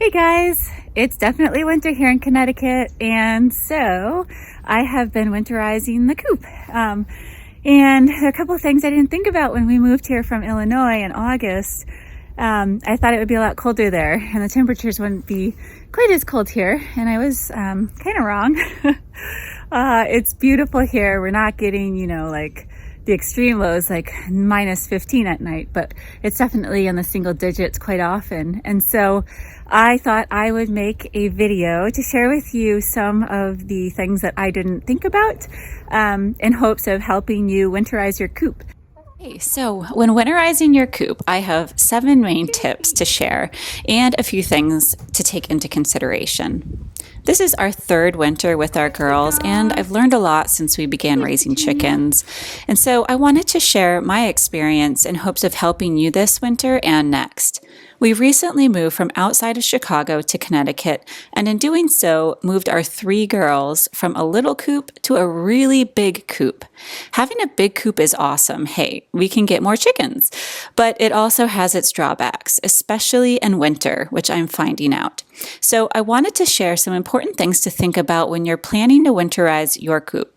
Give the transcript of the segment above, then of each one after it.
Hey guys, it's definitely winter here in Connecticut, and so I have been winterizing the coop. And there are a couple of things I didn't think about when we moved here from Illinois in August. I thought it would be a lot colder there and the temperatures wouldn't be quite as cold here, and I was kind of wrong. It's beautiful here. We're not getting, like the extreme lows like minus 15 at night, but it's definitely in the single digits quite often. And so I thought I would make a video to share with you some of the things that I didn't think about in hopes of helping you winterize your coop. Okay, so when winterizing your coop, I have 7 main tips to share and a few things to take into consideration. This is our 3rd winter with our girls, and I've learned a lot since we began raising chickens. And so I wanted to share my experience in hopes of helping you this winter and next. We recently moved from outside of Chicago to Connecticut, and in doing so, moved our 3 girls from a little coop to a really big coop. Having a big coop is awesome. Hey, we can get more chickens, but it also has its drawbacks, especially in winter, which I'm finding out. So I wanted to share some important things to think about when you're planning to winterize your coop.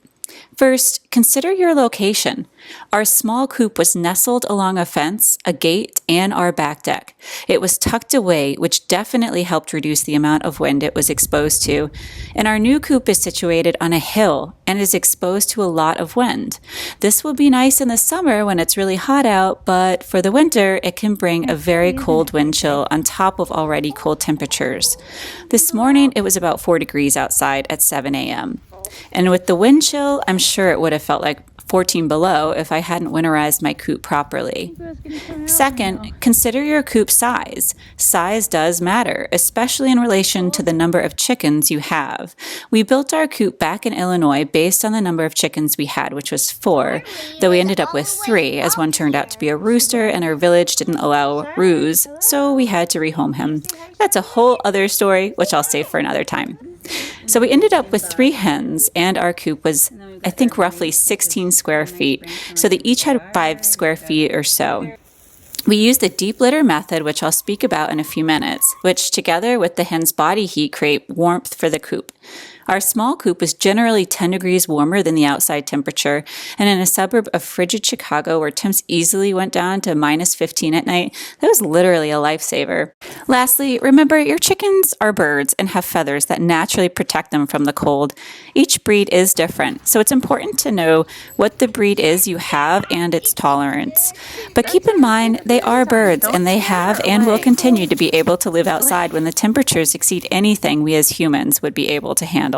First, consider your location. Our small coop was nestled along a fence, a gate, and our back deck. It was tucked away, which definitely helped reduce the amount of wind it was exposed to. And our new coop is situated on a hill and is exposed to a lot of wind. This will be nice in the summer when it's really hot out, but for the winter, it can bring a very cold wind chill on top of already cold temperatures. This morning, it was about 4 degrees outside at 7 a.m. And with the wind chill, I'm sure it would have felt like 14 below if I hadn't winterized my coop properly. Second, consider your coop size. Size does matter, especially in relation to the number of chickens you have. We built our coop back in Illinois based on the number of chickens we had, which was 4, though we ended up with 3, as one turned out to be a rooster and our village didn't allow roos, so we had to rehome him. That's a whole other story, which I'll save for another time. So we ended up with 3 hens, and our coop was, I think, roughly 16 square feet. So they each had 5 square feet or so. We used the deep litter method, which I'll speak about in a few minutes, which together with the hen's body heat create warmth for the coop. Our small coop was generally 10 degrees warmer than the outside temperature, and in a suburb of frigid Chicago where temps easily went down to minus 15 at night, that was literally a lifesaver. Lastly, remember your chickens are birds and have feathers that naturally protect them from the cold. Each breed is different, so it's important to know what the breed is you have and its tolerance. But keep in mind, they are birds, and they have and will continue to be able to live outside when the temperatures exceed anything we as humans would be able to handle.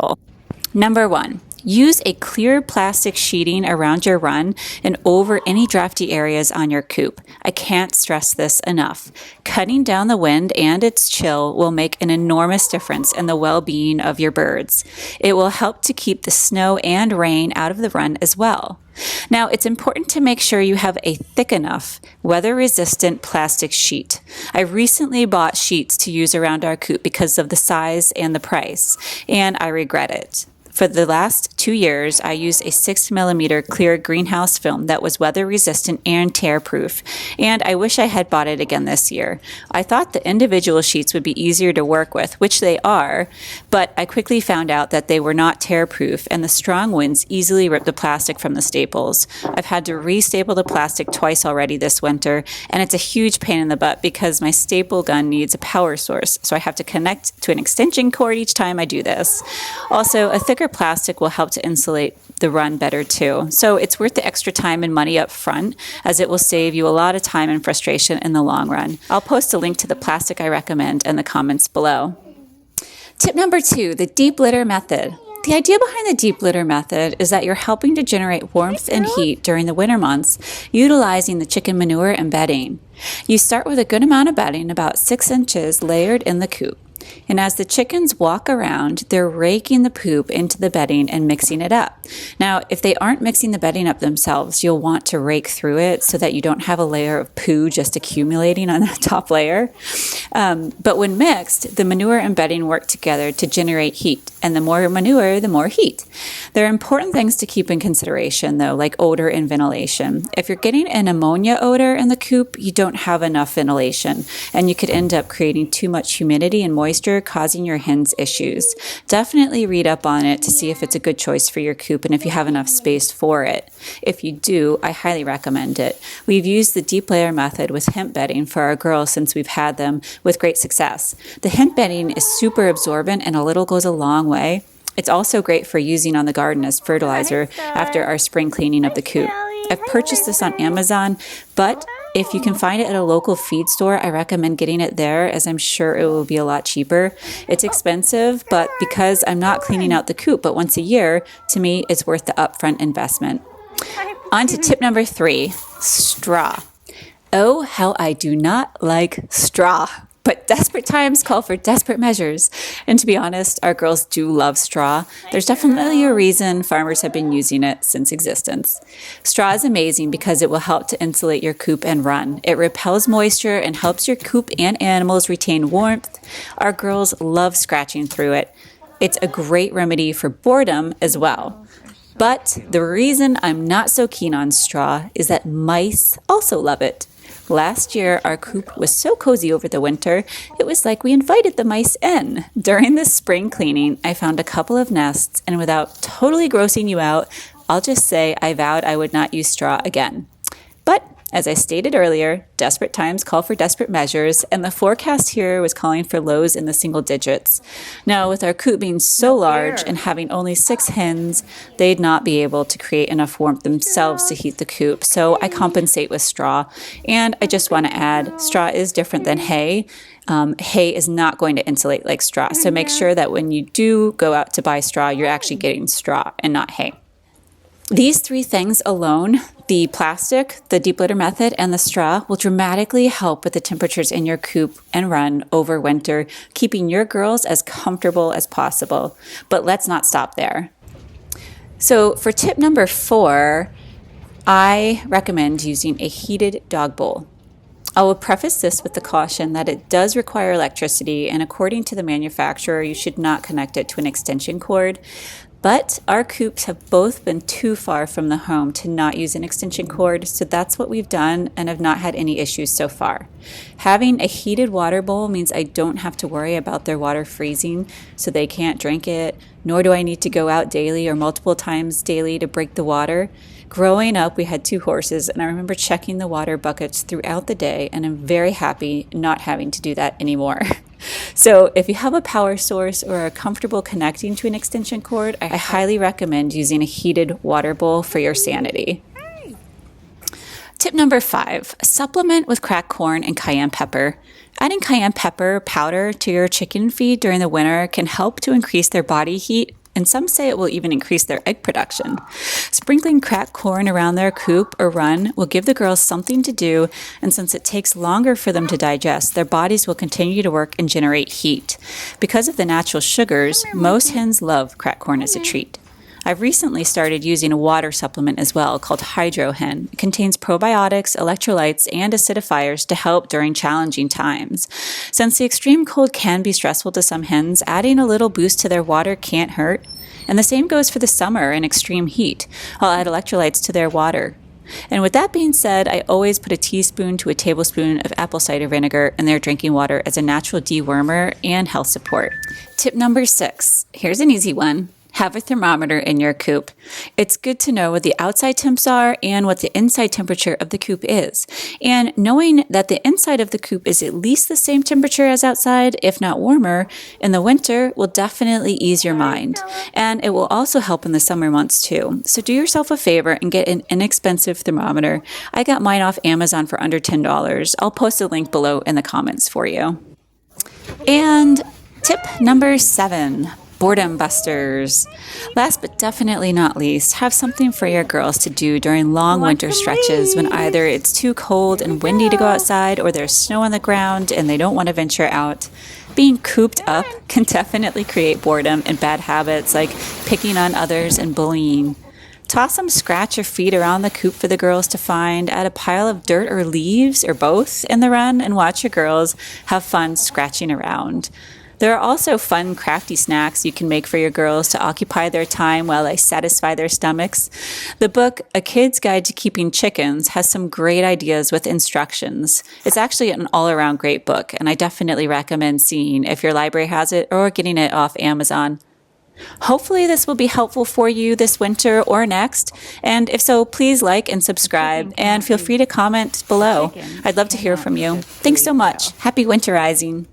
Number 1, use a clear plastic sheeting around your run and over any drafty areas on your coop. I can't stress this enough. Cutting down the wind and its chill will make an enormous difference in the well-being of your birds. It will help to keep the snow and rain out of the run as well. Now, it's important to make sure you have a thick enough, weather-resistant plastic sheet. I recently bought sheets to use around our coop because of the size and the price, and I regret it. For the last 2 years, I used a 6mm clear greenhouse film that was weather resistant and tear proof, and I wish I had bought it again this year. I thought the individual sheets would be easier to work with, which they are, but I quickly found out that they were not tear proof, and the strong winds easily ripped the plastic from the staples. I've had to restaple the plastic twice already this winter, and it's a huge pain in the butt because my staple gun needs a power source, so I have to connect to an extension cord each time I do this. Also, a thicker plastic will help to insulate the run better too. So it's worth the extra time and money up front, as it will save you a lot of time and frustration in the long run. I'll post a link to the plastic I recommend in the comments below. Tip number 2, the deep litter method. The idea behind the deep litter method is that you're helping to generate warmth and heat during the winter months, utilizing the chicken manure and bedding. You start with a good amount of bedding, about 6 inches, layered in the coop. And as the chickens walk around, they're raking the poop into the bedding and mixing it up. Now, if they aren't mixing the bedding up themselves, you'll want to rake through it so that you don't have a layer of poo just accumulating on the top layer. But when mixed, the manure and bedding work together to generate heat. And the more manure, the more heat. There are important things to keep in consideration, though, like odor and ventilation. If you're getting an ammonia odor in the coop, you don't have enough ventilation, and you could end up creating too much humidity and moisture moisture causing your hens issues. Definitely read up on it to see if it's a good choice for your coop and if you have enough space for it. If you do, I highly recommend it. We've used the deep layer method with hemp bedding for our girls since we've had them with great success. The hemp bedding is super absorbent and a little goes a long way. It's also great for using on the garden as fertilizer after our spring cleaning of the coop. I've purchased this on Amazon, but if you can find it at a local feed store, I recommend getting it there, as I'm sure it will be a lot cheaper. It's expensive, but because I'm not cleaning out the coop but once a year, to me, it's worth the upfront investment. On to tip number 3, straw. Oh, how I do not like straw. But desperate times call for desperate measures. And to be honest, our girls do love straw. There's definitely a reason farmers have been using it since existence. Straw is amazing because it will help to insulate your coop and run. It repels moisture and helps your coop and animals retain warmth. Our girls love scratching through it. It's a great remedy for boredom as well. But the reason I'm not so keen on straw is that mice also love it. Last year, our coop was so cozy over the winter, it was like we invited the mice in. During the spring cleaning, I found a couple of nests, and without totally grossing you out, I'll just say I vowed I would not use straw again. But as I stated earlier, desperate times call for desperate measures, and the forecast here was calling for lows in the single digits. Now, with our coop being so large and having only 6 hens, they'd not be able to create enough warmth themselves to heat the coop, so I compensate with straw. And I just want to add, straw is different than hay. Hay is not going to insulate like straw, so make sure that when you do go out to buy straw, you're actually getting straw and not hay. These 3 things alone, the plastic, the deep litter method, and the straw, will dramatically help with the temperatures in your coop and run over winter, keeping your girls as comfortable as possible. But let's not stop there. So for tip number 4, I recommend using a heated dog bowl. I will preface this with the caution that it does require electricity, and according to the manufacturer, you should not connect it to an extension cord. But our coops have both been too far from the home to not use an extension cord, so that's what we've done and have not had any issues so far. Having a heated water bowl means I don't have to worry about their water freezing so they can't drink it, nor do I need to go out daily or multiple times daily to break the water. Growing up, we had 2 horses, and I remember checking the water buckets throughout the day, and I'm very happy not having to do that anymore. So if you have a power source or are comfortable connecting to an extension cord, I highly recommend using a heated water bowl for your sanity. Tip number 5, supplement with cracked corn and cayenne pepper. Adding cayenne pepper powder to your chicken feed during the winter can help to increase their body heat, and some say it will even increase their egg production. Sprinkling cracked corn around their coop or run will give the girls something to do, and since it takes longer for them to digest, their bodies will continue to work and generate heat. Because of the natural sugars, most hens love cracked corn as a treat. I've recently started using a water supplement as well called Hydro Hen. It contains probiotics, electrolytes, and acidifiers to help during challenging times. Since the extreme cold can be stressful to some hens, adding a little boost to their water can't hurt. And the same goes for the summer and extreme heat. I'll add electrolytes to their water. And with that being said, I always put a teaspoon to a tablespoon of apple cider vinegar in their drinking water as a natural dewormer and health support. Tip number 6. Here's an easy one. Have a thermometer in your coop. It's good to know what the outside temps are and what the inside temperature of the coop is. And knowing that the inside of the coop is at least the same temperature as outside, if not warmer, in the winter will definitely ease your mind. And it will also help in the summer months too. So do yourself a favor and get an inexpensive thermometer. I got mine off Amazon for under $10. I'll post a link below in the comments for you. And tip number 7. Boredom Busters. Last but definitely not least, have something for your girls to do during long winter stretches when either it's too cold and windy to go outside or there's snow on the ground and they don't want to venture out. Being cooped up can definitely create boredom and bad habits like picking on others and bullying. Toss some scratch or feed around the coop for the girls to find, add a pile of dirt or leaves or both in the run, and watch your girls have fun scratching around. There are also fun, crafty snacks you can make for your girls to occupy their time while they satisfy their stomachs. The book, A Kid's Guide to Keeping Chickens, has some great ideas with instructions. It's actually an all-around great book, and I definitely recommend seeing if your library has it or getting it off Amazon. Hopefully this will be helpful for you this winter or next, and if so, please like and subscribe, and feel free to comment below. I'd love to hear from you. Thanks so much. Happy winterizing.